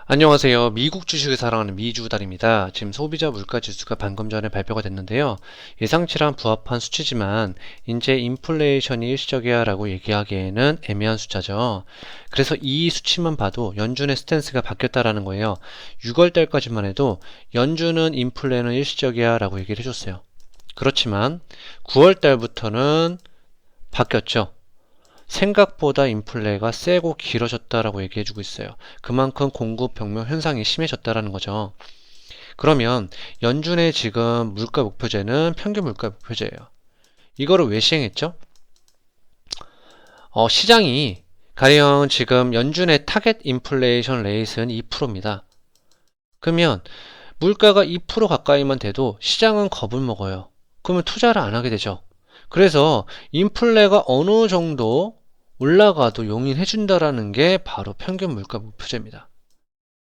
안녕하세요. 미국 주식을 사랑하는 미주달입니다. 지금 소비자 물가지수가 방금 전에 발표가 됐는데요. 예상치랑 부합한 수치지만 이제 인플레이션이 일시적이야 라고 얘기하기에는 애매한 숫자죠. 그래서 이 수치만 봐도 연준의 스탠스가 바뀌었다라는 거예요. 6월 달까지만 해도 연준은 인플레는 일시적이야 라고 얘기를 해줬어요. 그렇지만 9월 달부터는 바뀌었죠. 생각보다 인플레가 세고 길어졌다라고 얘기해주고 있어요. 그만큼 공급 병목 현상이 심해졌다라는 거죠. 그러면 연준의 지금 물가 목표제는 평균 물가 목표제예요. 이거를 왜 시행했죠? 시장이 가령 지금 연준의 타겟 인플레이션 레이트는 2%입니다. 그러면 물가가 2% 가까이만 돼도 시장은 겁을 먹어요. 그러면 투자를 안 하게 되죠. 그래서 인플레가 어느 정도 올라가도 용인해준다라는 게 바로 평균 물가 목표제입니다.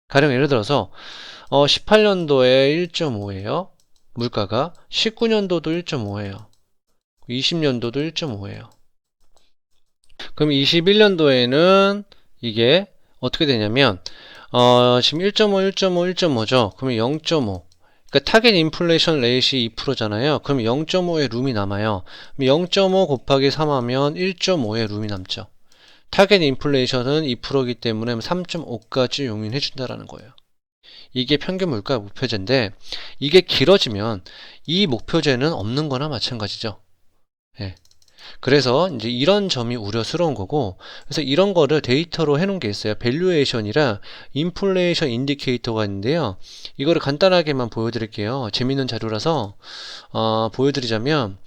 가령 예를 들어서 18년도에 1.5예요. 물가가 19년도도 1.5예요. 20년도도 1.5예요. 그럼 21년도에는 이게 어떻게 되냐면 지금 1.5, 1.5, 1.5죠. 그러면 0.5. 그러니까 타겟 인플레이션 레이시 2%잖아요. 그럼 0.5의 룸이 남아요. 0.5 곱하기 3 하면 1.5의 룸이 남죠. 타겟 인플레이션은 2%이기 때문에 3.5까지 용인해 준다라는 거예요. 이게 평균 물가 목표제인데 이게 길어지면 이 목표제는 없는 거나 마찬가지죠. 예. 그래서 이제 이런 점이 우려스러운 거고, 그래서 이런 거를 데이터로 해놓은 게 있어요. 밸류에이션이라 인플레이션 인디케이터가 있는데요. 이거를 간단하게만 보여드릴게요. 재밌는 자료라서 보여드리자면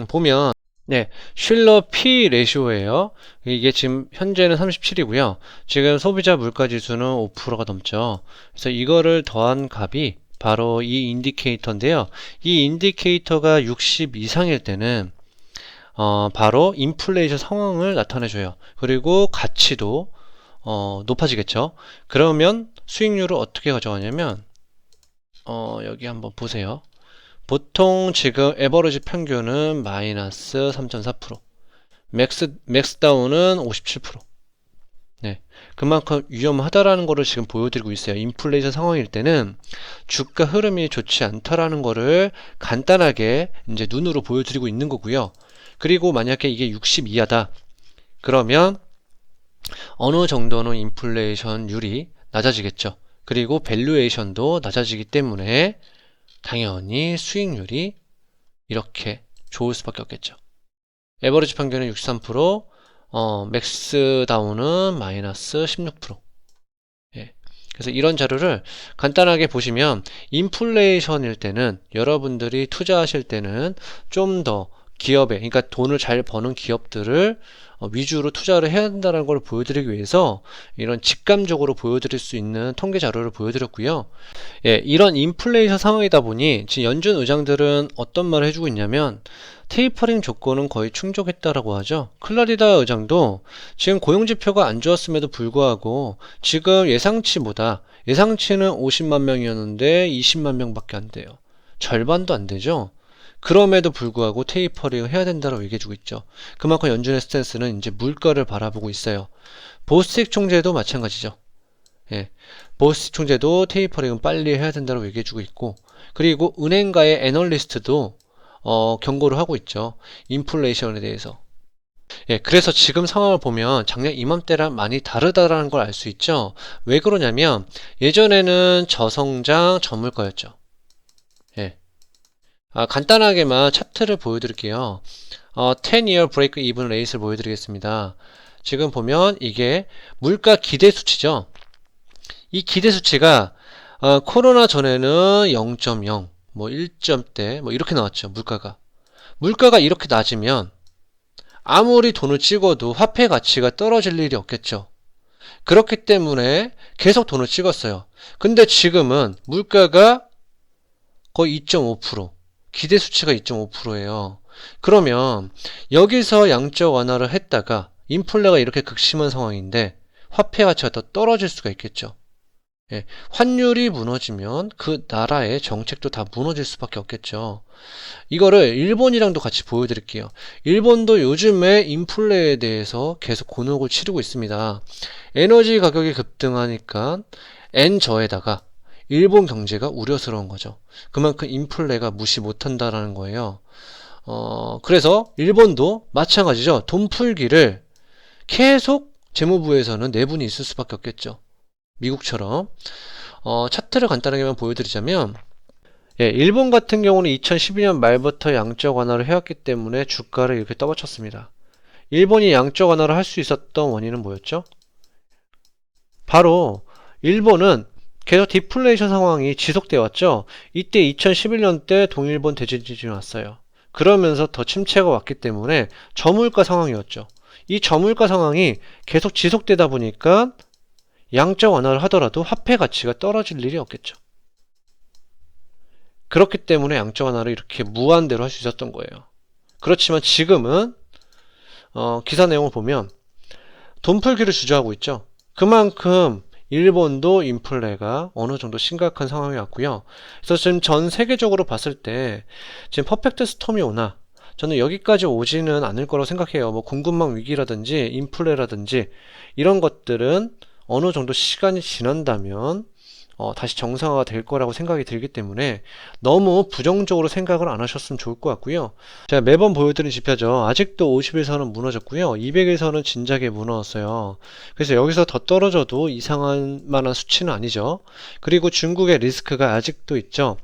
보면 네, 슐러 P 레시오예요. 이게 지금 현재는 37이고요. 지금 소비자 물가 지수는 5%가 넘죠. 그래서 이거를 더한 값이 바로 이 인디케이터인데요. 이 인디케이터가 60 이상일 때는 바로 인플레이션 상황을 나타내줘요. 그리고 가치도 높아지겠죠. 그러면 수익률을 어떻게 가져가냐면 여기 한번 보세요. 보통 지금 에버리지 평균은 마이너스 3.4%, 맥스 다운은 57%. 네, 그만큼 위험하다라는 거를 지금 보여드리고 있어요. 인플레이션 상황일 때는 주가 흐름이 좋지 않다라는 거를 간단하게 이제 눈으로 보여드리고 있는 거고요. 그리고 만약에 이게 60 이하다. 그러면 어느 정도는 인플레이션율이 낮아지겠죠. 그리고 밸류에이션도 낮아지기 때문에 당연히 수익률이 이렇게 좋을 수밖에 없겠죠. 에버리지 평균은 63%, 맥스 다운은 마이너스 16%. 예. 그래서 이런 자료를 간단하게 보시면 인플레이션일 때는 여러분들이 투자하실 때는 좀 더 기업에, 그러니까 돈을 잘 버는 기업들을 위주로 투자를 해야 된다는 걸 보여드리기 위해서 이런 직감적으로 보여드릴 수 있는 통계 자료를 보여드렸고요. 예, 이런 인플레이션 상황이다 보니 지금 연준 의장들은 어떤 말을 해주고 있냐면 테이퍼링 조건은 거의 충족했다라고 하죠. 클라리다 의장도 지금 고용지표가 안 좋았음에도 불구하고 지금 예상치는 50만 명이었는데 20만 명밖에 안 돼요. 절반도 안 되죠. 그럼에도 불구하고 테이퍼링을 해야 된다고 얘기해주고 있죠. 그만큼 연준의 스탠스는 이제 물가를 바라보고 있어요. 보스틱 총재도 마찬가지죠. 예, 보스틱 총재도 테이퍼링은 빨리 해야 된다고 얘기해주고 있고, 그리고 은행가의 애널리스트도 경고를 하고 있죠. 인플레이션에 대해서. 예, 그래서 지금 상황을 보면 작년 이맘때랑 많이 다르다라는 걸 알 수 있죠. 왜 그러냐면 예전에는 저성장 저물가였죠. 예. 간단하게만 차트를 보여드릴게요. 10-year break even rate를 보여드리겠습니다. 지금 보면 이게 물가 기대 수치죠. 이 기대 수치가 코로나 전에는 0.0, 뭐 1점대, 뭐 이렇게 나왔죠. 물가가 이렇게 낮으면 아무리 돈을 찍어도 화폐 가치가 떨어질 일이 없겠죠. 그렇기 때문에 계속 돈을 찍었어요. 근데 지금은 물가가 거의 2.5%, 기대 수치가 2.5%예요. 그러면 여기서 양적 완화를 했다가 인플레가 이렇게 극심한 상황인데 화폐 가치가 더 떨어질 수가 있겠죠. 예, 환율이 무너지면 그 나라의 정책도 다 무너질 수밖에 없겠죠. 이거를 일본이랑도 같이 보여드릴게요. 일본도 요즘에 인플레에 대해서 계속 곤혹을 치르고 있습니다. 에너지 가격이 급등하니까 엔저에다가 일본 경제가 우려스러운 거죠. 그만큼 인플레가 무시 못한다라는 거예요. 그래서 일본도 마찬가지죠. 돈 풀기를 계속 재무부에서는 내분이 있을 수밖에 없겠죠. 미국처럼. 차트를 간단하게만 보여드리자면, 예, 일본 같은 경우는 2012년 말부터 양적 완화를 해왔기 때문에 주가를 이렇게 떠받쳤습니다. 일본이 양적 완화를 할 수 있었던 원인은 뭐였죠? 바로 일본은 계속 디플레이션 상황이 지속되어 왔죠. 이때 2011년 때 동일본 대지진이 왔어요. 그러면서 더 침체가 왔기 때문에 저물가 상황이었죠. 이 저물가 상황이 계속 지속되다 보니까 양적 완화를 하더라도 화폐 가치가 떨어질 일이 없겠죠. 그렇기 때문에 양적 완화를 이렇게 무한대로 할 수 있었던 거예요. 그렇지만 지금은 기사 내용을 보면 돈풀기를 주저하고 있죠. 그만큼 일본도 인플레가 어느 정도 심각한 상황이 왔고요. 그래서 지금 전 세계적으로 봤을 때 지금 퍼펙트 스톰이 오나 저는 여기까지 오지는 않을 거라고 생각해요. 뭐 공급망 위기라든지 인플레라든지 이런 것들은 어느 정도 시간이 지난다면 다시 정상화가 될 거라고 생각이 들기 때문에 너무 부정적으로 생각을 안 하셨으면 좋을 것 같고요. 제가 매번 보여드린 지표죠. 아직도 50일선은 무너졌고요. 200일선은 진작에 무너졌어요. 그래서 여기서 더 떨어져도 이상한 만한 수치는 아니죠. 그리고 중국의 리스크가 아직도 있죠.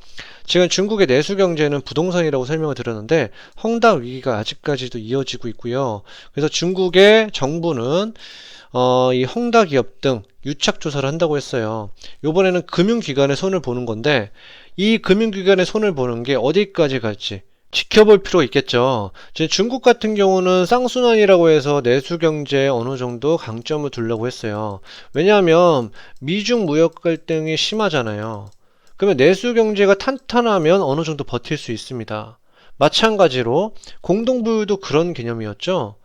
지금 중국의 내수 경제는 부동산이라고 설명을 드렸는데 헝다 위기가 아직까지도 이어지고 있고요. 그래서 중국의 정부는 이 헝다 기업 등 유착 조사를 한다고 했어요. 이번에는 금융기관의 손을 보는 건데 이 금융기관의 손을 보는 게 어디까지 갈지 지켜볼 필요가 있겠죠. 지금 중국 같은 경우는 쌍순환이라고 해서 내수 경제에 어느 정도 강점을 두려고 했어요. 왜냐하면 미중 무역 갈등이 심하잖아요. 그러면 내수 경제가 탄탄하면 어느 정도 버틸 수 있습니다. 마찬가지로 공동부유도 그런 개념이었죠.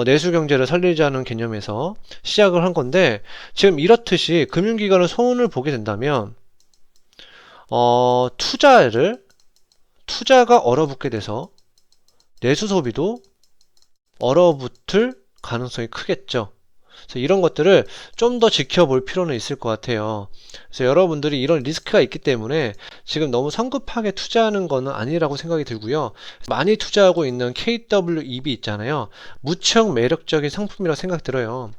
내수 경제를 살리자는 개념에서 시작을 한 건데 지금 이렇듯이 금융기관의 손을 보게 된다면 투자가 얼어붙게 돼서 내수 소비도 얼어붙을 가능성이 크겠죠. 그래서 이런 것들을 좀 더 지켜볼 필요는 있을 것 같아요. 그래서 여러분들이 이런 리스크가 있기 때문에 지금 너무 성급하게 투자하는 거는 아니라고 생각이 들고요. 많이 투자하고 있는 KWEB 있잖아요. 무척 매력적인 상품이라고 생각 들어요.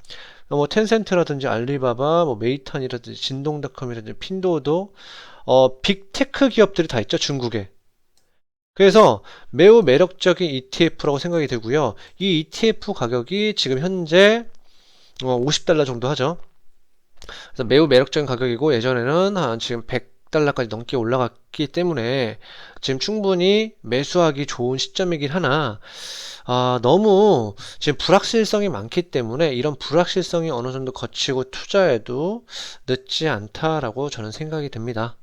뭐 텐센트라든지 알리바바, 뭐 메이탄이라든지 진동닷컴이라든지 핀도도 빅테크 기업들이 다 있죠, 중국에. 그래서 매우 매력적인 ETF라고 생각이 들고요. 이 ETF 가격이 지금 현재 $50 정도 하죠. 그래서 매우 매력적인 가격이고 예전에는 한 지금 $100까지 넘게 올라갔기 때문에 지금 충분히 매수하기 좋은 시점이긴 하나 너무 지금 불확실성이 많기 때문에 이런 불확실성이 어느 정도 거치고 투자해도 늦지 않다라고 저는 생각이 듭니다.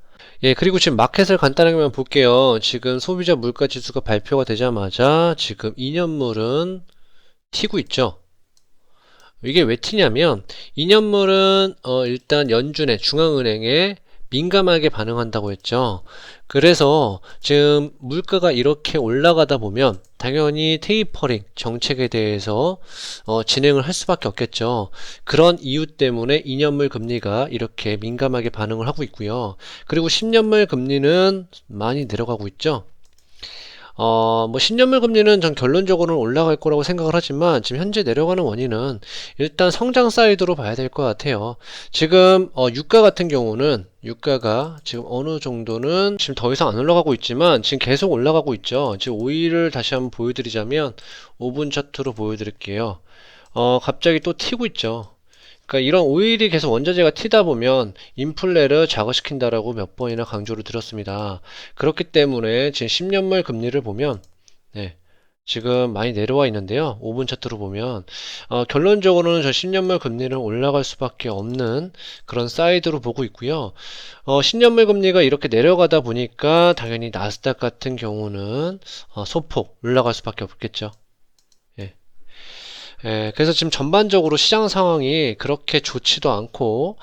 예, 그리고 지금 마켓을 간단하게만 볼게요. 지금 소비자 물가 지수가 발표가 되자마자 지금 2년물은 튀고 있죠. 이게 왜 튀냐면 2년물은 일단 연준의 중앙은행에 민감하게 반응한다고 했죠. 그래서 지금 물가가 이렇게 올라가다 보면 당연히 테이퍼링 정책에 대해서 진행을 할 수밖에 없겠죠. 그런 이유 때문에 2년물 금리가 이렇게 민감하게 반응을 하고 있고요. 그리고 10년물 금리는 많이 내려가고 있죠. 뭐 10년물 금리는 전 결론적으로는 올라갈 거라고 생각을 하지만 지금 현재 내려가는 원인은 일단 성장 사이드로 봐야 될 것 같아요. 지금 유가 같은 경우는 유가가 지금 어느 정도는 지금 더 이상 안 올라가고 있지만 지금 계속 올라가고 있죠. 지금 5일을 다시 한번 보여드리자면 5분 차트로 보여드릴게요. 갑자기 또 튀고 있죠. 그러니까 이런 오일이 계속 원자재가 튀다 보면 인플레를 자극시킨다라고 몇 번이나 강조를 드렸습니다. 그렇기 때문에 지금 10년물 금리를 보면 네, 지금 많이 내려와 있는데요. 5분 차트로 보면 결론적으로는 저 10년물 금리는 올라갈 수밖에 없는 그런 사이드로 보고 있고요. 10년물 금리가 이렇게 내려가다 보니까 당연히 나스닥 같은 경우는 소폭 올라갈 수밖에 없겠죠. 예. 그래서 지금 전반적으로 시장 상황이 그렇게 좋지도 않고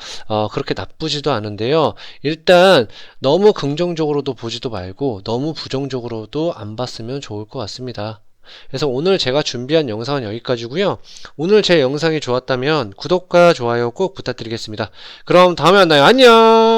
그렇게 나쁘지도 않은데요. 일단 너무 긍정적으로도 보지도 말고 너무 부정적으로도 안 봤으면 좋을 것 같습니다. 그래서 오늘 제가 준비한 영상은 여기까지고요. 오늘 제 영상이 좋았다면 구독과 좋아요 꼭 부탁드리겠습니다. 그럼 다음에 만나요. 안녕!